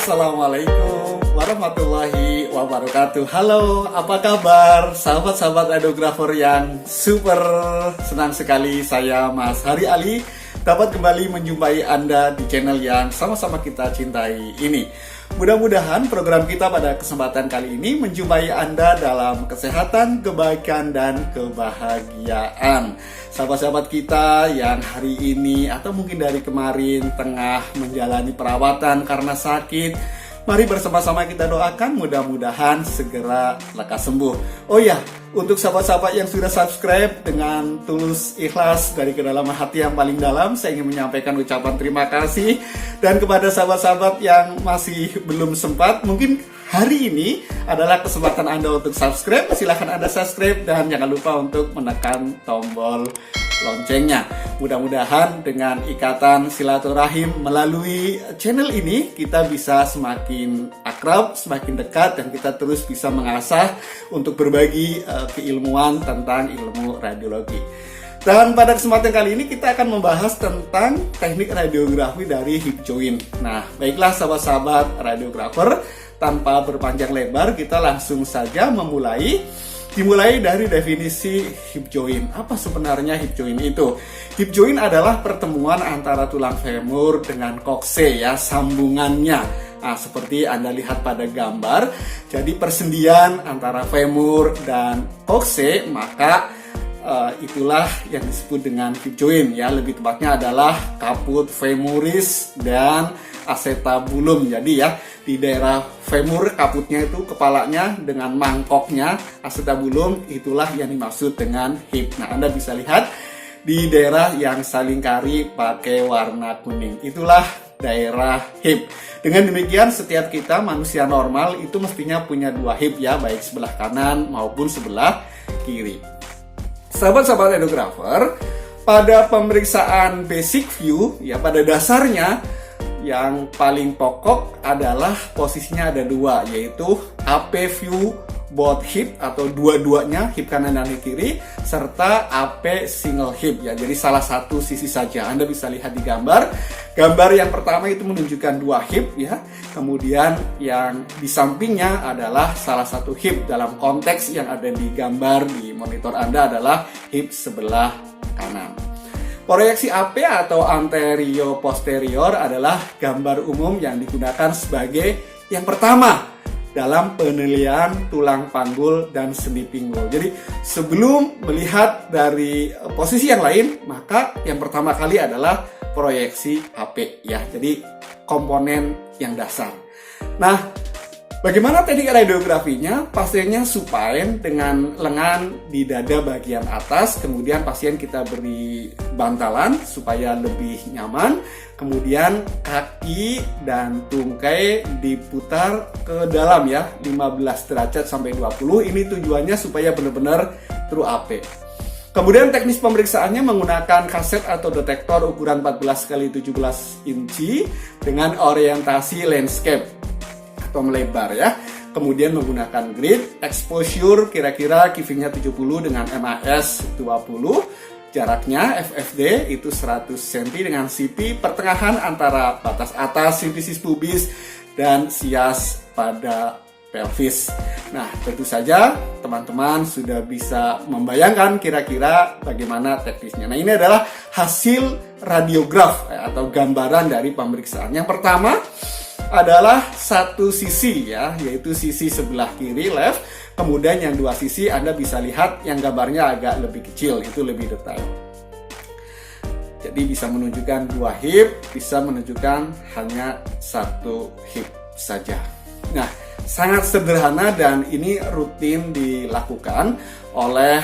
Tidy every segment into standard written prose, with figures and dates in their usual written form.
Assalamualaikum warahmatullahi wabarakatuh. Halo, apa kabar sahabat-sahabat radiografer yang super senang sekali saya Mas Hari Ali dapat kembali menjumpai Anda di channel yang sama-sama kita cintai ini. Mudah-mudahan program kita pada kesempatan kali ini menjumpai Anda dalam kesehatan, kebaikan, dan kebahagiaan. Sahabat-sahabat kita yang hari ini atau mungkin dari kemarin tengah menjalani perawatan karena sakit, mari bersama-sama kita doakan mudah-mudahan segera lekas sembuh. Oh ya, untuk sahabat-sahabat yang sudah subscribe dengan tulus ikhlas dari kedalaman hati yang paling dalam, saya ingin menyampaikan ucapan terima kasih. Dan kepada sahabat-sahabat yang masih belum sempat, mungkin hari ini adalah kesempatan Anda untuk subscribe. Silahkan Anda subscribe dan jangan lupa untuk menekan tombol loncengnya. Mudah-mudahan dengan ikatan silaturahim melalui channel ini kita bisa semakin akrab, semakin dekat, dan kita terus bisa mengasah untuk berbagi keilmuan tentang ilmu radiologi. Dan pada kesempatan kali ini kita akan membahas tentang teknik radiografi dari hip joint. Nah, baiklah sahabat-sahabat radiografer, tanpa berpanjang lebar kita langsung saja dimulai dari definisi hip joint. Apa sebenarnya hip joint itu? Hip joint adalah pertemuan antara tulang femur dengan kokse, ya, sambungannya. Nah, seperti Anda lihat pada gambar, jadi persendian antara femur dan kokse, maka itulah yang disebut dengan hip joint, ya. Lebih tepatnya adalah caput femoris dan acetabulum. Jadi ya, di daerah femur, caputnya itu kepalanya dengan mangkoknya, acetabulum itulah yang dimaksud dengan hip. Nah, Anda bisa lihat di daerah yang salingkari pakai warna kuning, itulah daerah hip. Dengan demikian setiap kita manusia normal itu mestinya punya dua hip, ya, baik sebelah kanan maupun sebelah kiri. Sahabat-sahabat radiografer, pada pemeriksaan basic view, ya, pada dasarnya yang paling pokok adalah posisinya ada dua, yaitu AP view both hip atau dua-duanya, hip kanan dan hip kiri, serta AP single hip, ya. Jadi salah satu sisi saja. Anda bisa lihat di gambar. Gambar yang pertama itu menunjukkan dua hip, ya. Kemudian yang di sampingnya adalah salah satu hip. Dalam konteks yang ada di gambar di monitor Anda adalah hip sebelah kanan. Proyeksi AP atau anterior posterior adalah gambar umum yang digunakan sebagai yang pertama dalam penilaian tulang panggul dan sendi pinggul. Jadi sebelum melihat dari posisi yang lain, maka yang pertama kali adalah proyeksi AP, ya. Jadi komponen yang dasar. Nah, bagaimana teknik radiografinya? Pasiennya supine dengan lengan di dada bagian atas, kemudian pasien kita beri bantalan supaya lebih nyaman, kemudian kaki dan tungkai diputar ke dalam, ya, 15 derajat sampai 20. Ini tujuannya supaya benar-benar true AP. Kemudian teknis pemeriksaannya menggunakan kaset atau detektor ukuran 14x17 inci dengan orientasi landscape atau melebar, ya. Kemudian menggunakan grid, exposure kira-kira kivingnya 70 dengan MAS 20, jaraknya FFD itu 100 cm dengan CP pertengahan antara batas atas sintesis pubis dan sias pada pelvis. Nah, tentu saja teman-teman sudah bisa membayangkan kira-kira bagaimana teknisnya. Nah, ini adalah hasil radiograf atau gambaran dari pemeriksaan. Yang pertama adalah satu sisi, ya, yaitu sisi sebelah kiri left. Kemudian yang dua sisi Anda bisa lihat yang gambarnya agak lebih kecil, itu lebih detail. Jadi bisa menunjukkan dua hip, bisa menunjukkan hanya satu hip saja. Nah, sangat sederhana dan ini rutin dilakukan oleh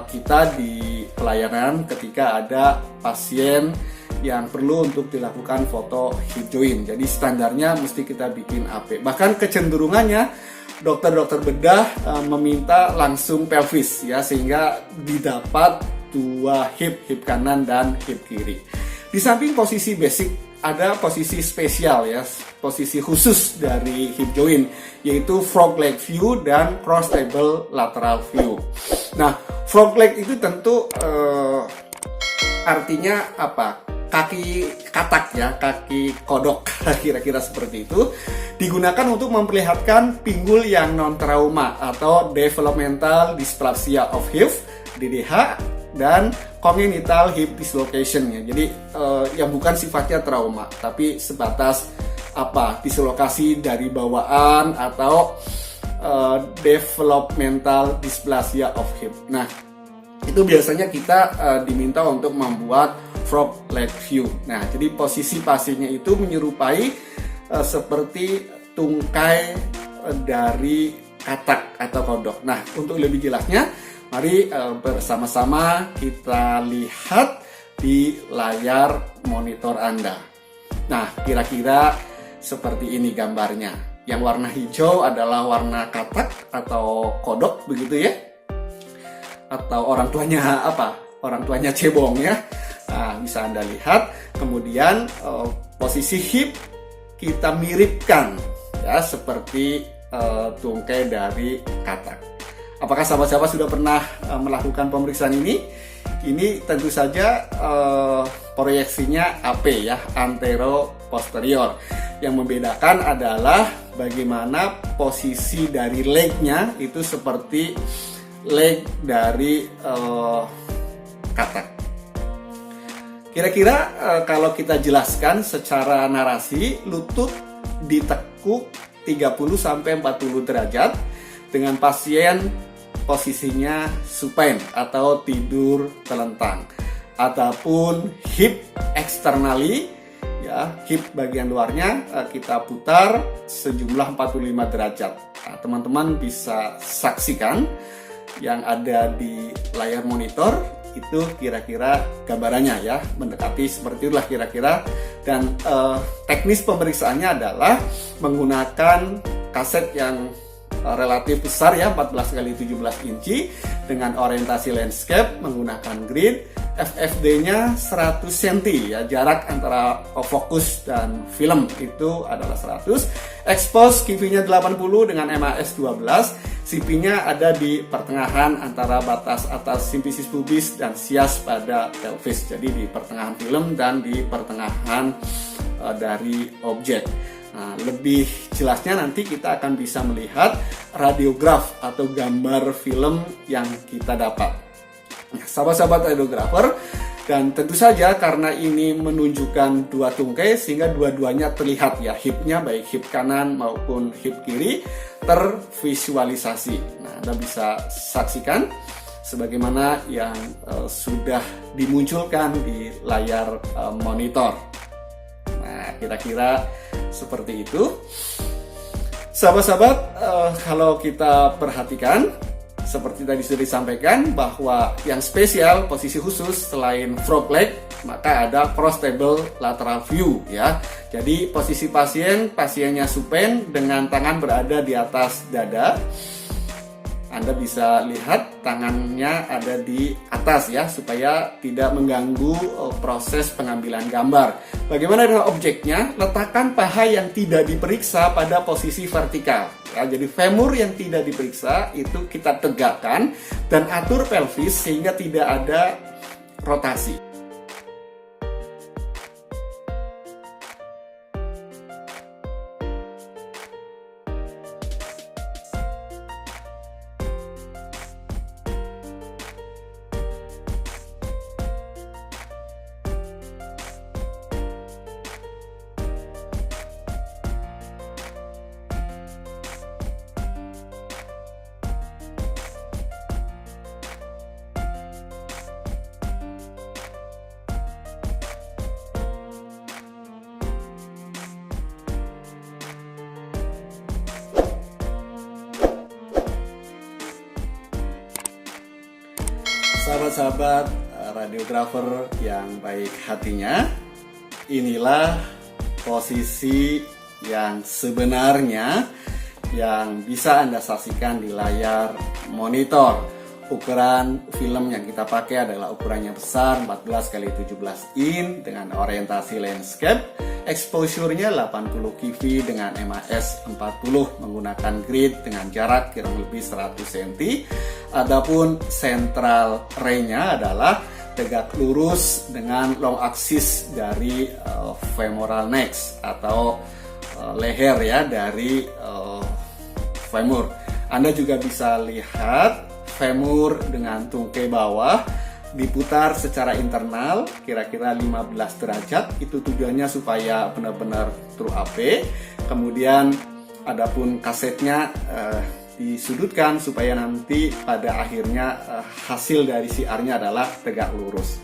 kita di pelayanan ketika ada pasien yang perlu untuk dilakukan foto hip joint. Jadi standarnya mesti kita bikin AP. Bahkan kecenderungannya dokter-dokter bedah meminta langsung pelvis, ya, sehingga didapat dua hip kanan dan hip kiri. Di samping posisi basic ada posisi spesial, ya, posisi khusus dari hip joint, yaitu frog leg view dan cross table lateral view. Nah, frog leg itu tentu artinya apa? kaki katak ya, kaki kodok kira-kira seperti itu, digunakan untuk memperlihatkan pinggul yang non trauma atau developmental dysplasia of hip (DDH) dan congenital hip dislocation ya. Jadi yang bukan sifatnya trauma tapi sebatas dislokasi dari bawaan atau developmental dysplasia of hip. Nah, itu biasanya kita diminta untuk membuat frog leg view. Nah, jadi posisi pasiennya itu menyerupai seperti tungkai dari katak atau kodok. Nah, untuk lebih jelasnya, mari bersama-sama kita lihat di layar monitor Anda. Nah, kira-kira seperti ini gambarnya. Yang warna hijau adalah warna katak atau kodok, begitu ya? Atau orang tuanya Orang tuanya cebong ya. Nah, bisa Anda lihat. Kemudian posisi hip kita miripkan ya seperti tungkai dari katak. Apakah sahabat-sahabat sudah pernah melakukan pemeriksaan ini? Ini tentu saja proyeksinya AP ya, antero posterior. Yang membedakan adalah bagaimana posisi dari legnya itu seperti leg dari katak. Kira-kira kalau kita jelaskan secara narasi, lutut ditekuk 30-40 derajat dengan pasien posisinya supine atau tidur telentang, ataupun hip externally ya, hip bagian luarnya kita putar sejumlah 45 derajat. Nah, teman-teman bisa saksikan yang ada di layar monitor. Itu kira-kira gambarannya ya, mendekati seperti itulah kira-kira. Dan teknis pemeriksaannya adalah menggunakan kaset yang relatif besar ya, 14x17 inci dengan orientasi landscape, menggunakan grid. FFD-nya 100 cm ya, jarak antara fokus dan film itu adalah 100. Expose QV-nya 80 dengan MAS 12. CP-nya ada di pertengahan antara batas atas simfisis pubis dan sias pada pelvis. Jadi di pertengahan film dan di pertengahan dari objek. Nah, lebih jelasnya nanti kita akan bisa melihat radiograf atau gambar film yang kita dapat. Nah, sahabat-sahabat radiografer, dan tentu saja karena ini menunjukkan dua tungkai sehingga dua-duanya terlihat ya, hipnya baik hip kanan maupun hip kiri tervisualisasi. Nah, Anda bisa saksikan sebagaimana yang sudah dimunculkan di layar monitor. Nah, kira-kira seperti itu. Sahabat-sahabat, kalau kita perhatikan seperti tadi sudah disampaikan bahwa yang spesial posisi khusus selain frog leg maka ada cross table lateral view ya. Jadi posisi pasiennya supine dengan tangan berada di atas dada. Anda bisa lihat tangannya ada di atas ya, supaya tidak mengganggu proses pengambilan gambar. Bagaimana dengan objeknya? Letakkan paha yang tidak diperiksa pada posisi vertikal. Ya, jadi femur yang tidak diperiksa itu kita tegakkan dan atur pelvis sehingga tidak ada rotasi. Sahabat-sahabat radiografer yang baik hatinya, inilah posisi yang sebenarnya yang bisa Anda saksikan di layar monitor. Ukuran film yang kita pakai adalah ukurannya besar 14x17 in dengan orientasi landscape. Exposure-nya 80 kV dengan MAS 40 menggunakan grid dengan jarak kurang lebih 100 cm. Adapun central ray-nya adalah tegak lurus dengan long axis dari femoral neck atau leher ya dari femur. Anda juga bisa lihat femur dengan tungkai bawah diputar secara internal kira-kira 15 derajat. Itu tujuannya supaya benar-benar true AP. Kemudian adapun kasetnya disudutkan supaya nanti pada akhirnya hasil dari CR-nya adalah tegak lurus.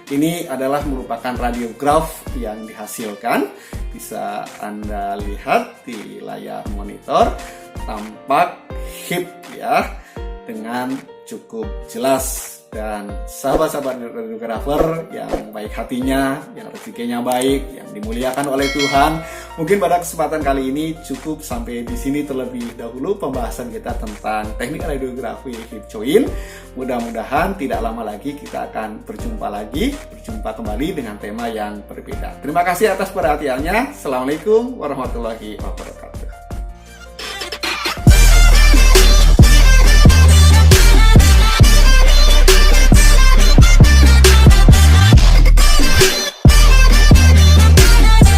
Ini adalah merupakan radiograf yang dihasilkan. Bisa Anda lihat di layar monitor, tampak hip ya dengan cukup jelas. Dan sahabat-sahabat radiografer yang baik hatinya, yang rezekinya baik, yang dimuliakan oleh Tuhan, mungkin pada kesempatan kali ini cukup sampai di sini terlebih dahulu pembahasan kita tentang teknik radiografi hip joint. Mudah-mudahan tidak lama lagi kita akan berjumpa kembali dengan tema yang berbeda. Terima kasih atas perhatiannya. Assalamualaikum warahmatullahi wabarakatuh.